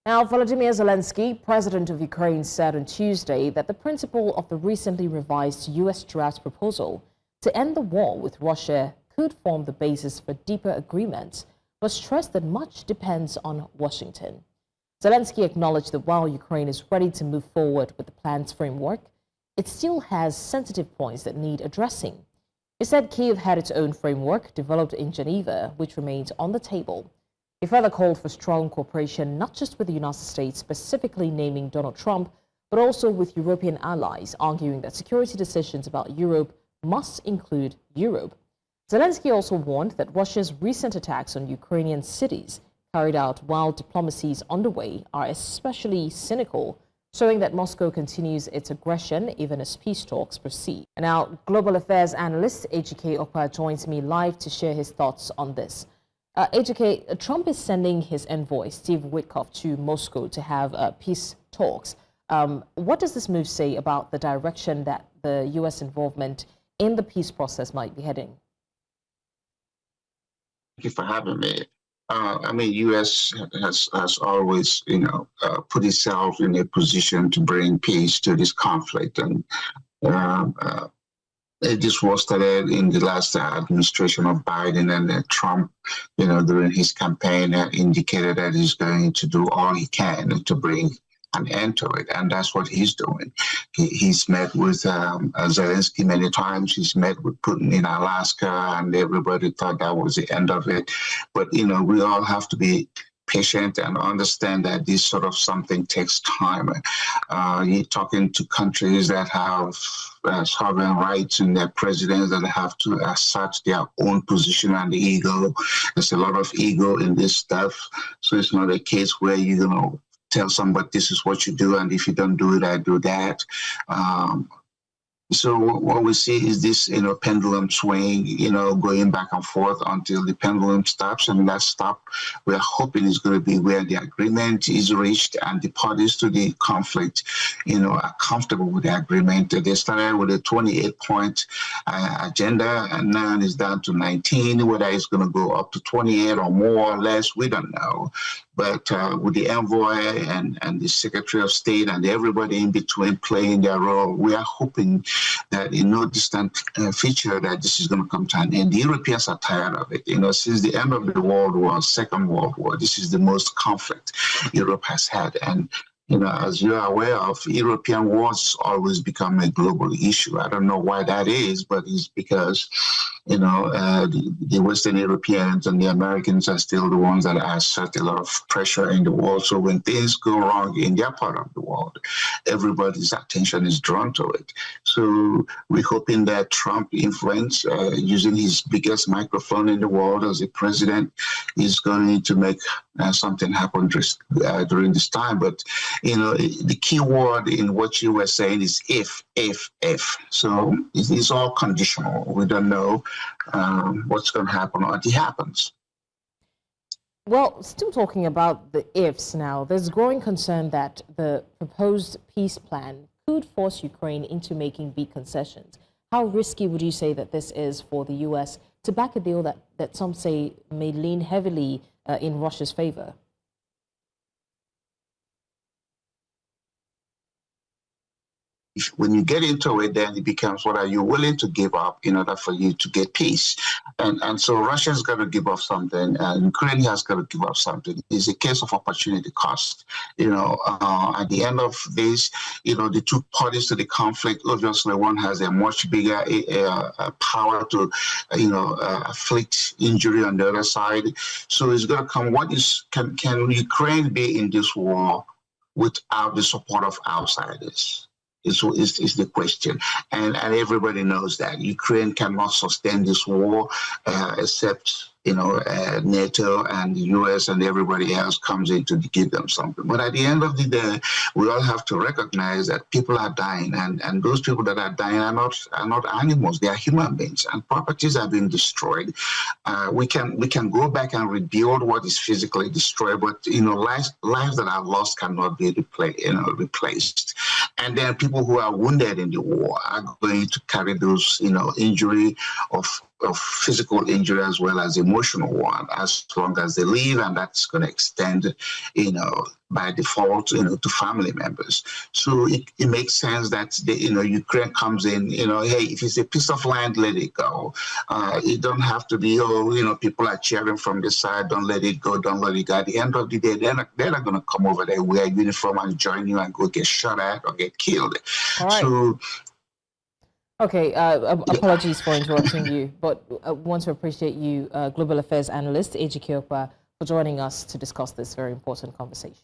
Now, Volodymyr Zelensky, president of Ukraine, said on Tuesday that the principle of the recently revised U.S. draft proposal to end the war with Russia could form the basis for deeper agreements, but stressed that much depends on Washington. Zelensky acknowledged that while Ukraine is ready to move forward with the plan's framework, it still has sensitive points that need addressing. He said Kyiv had its own framework developed in Geneva, which remains on the table. He further called for strong cooperation, not just with the United States, specifically naming Donald Trump, but also with European allies, arguing that security decisions about Europe must include Europe. Zelensky also warned that Russia's recent attacks on Ukrainian cities, carried out while diplomacy is underway, are especially cynical, showing that Moscow continues its aggression even as peace talks proceed. And now, global affairs analyst Ejike Okpa joins me live to share his thoughts on this. Ejike, Trump is sending his envoy, Steve Witkoff, to Moscow to have peace talks. What does this move say about the direction that the U.S. involvement in the peace process might be heading? Thank you for having me. U.S. has always, put itself in a position to bring peace to this conflict, and this was started in the last administration of Biden, and Trump, during his campaign, indicated that he's going to do all he can to bring an end to it, and that's what he's doing. He's met with Zelensky many times. He's met with Putin in Alaska, and everybody thought that was the end of it. But, we all have to be patient and understand that this sort of something takes time. You're talking to countries that have sovereign rights and their presidents that have to assert their own position and the ego. There's a lot of ego in this stuff. So it's not a case where tell somebody this is what you do, and if you don't do it, I do that. So what we see is this, pendulum swing, going back and forth until the pendulum stops. And that stop, we're hoping is going to be where the agreement is reached and the parties to the conflict, are comfortable with the agreement. They started with a 28-point agenda, and now it's down to 19. Whether it's going to go up to 28 or more or less, we don't know. But with the envoy and the Secretary of State and everybody in between playing their role, we are hoping that in no distant future that this is going to come to an end. The Europeans are tired of it. Since the end of the World War, Second World War, this is the most conflict Europe has had. And as you are aware of, European wars always become a global issue. I don't know why that is, but it's because, the Western Europeans and the Americans are still the ones that exert a lot of pressure in the world. So when things go wrong in their part of the world, everybody's attention is drawn to it. So we're hoping that Trump influence, using his biggest microphone in the world as a president, is going to make something happen during this time. But the key word in what you were saying is if. So it's all conditional. We don't know what's going to happen until it happens. Well, still talking about the ifs now, there's growing concern that the proposed peace plan could force Ukraine into making big concessions. How risky would you say that this is for the U.S. to back a deal that some say may lean heavily in Russia's favor? When you get into it, then it becomes, what are you willing to give up in order for you to get peace? And so Russia's got to give up something, and Ukraine has got to give up something. It's a case of opportunity cost. At the end of this, the two parties to the conflict, obviously one has a much bigger power to, afflict injury on the other side. So it's going to come, can Ukraine be in this war without the support of outsiders? Is the question, and everybody knows that Ukraine cannot sustain this war except NATO and the US and everybody else comes in to give them something. But at the end of the day, we all have to recognize that people are dying, and those people that are dying are not animals; they are human beings, and properties are being destroyed. We can go back and rebuild what is physically destroyed, but lives that are lost cannot be replaced. And then people who are wounded in the war are going to carry those injury of of physical injury as well as emotional one, as long as they live, and that's going to extend, by default, to family members. So it makes sense that Ukraine comes in, hey, if it's a piece of land, let it go. It don't have to be, people are cheering from the side, don't let it go, don't let it go. At the end of the day, they're not going to come over there, wear a uniform and join you and go get shot at or get killed. All right. So, okay, apologies for interrupting you, but I want to appreciate you, Global Affairs Analyst Ejike Okpa, for joining us to discuss this very important conversation.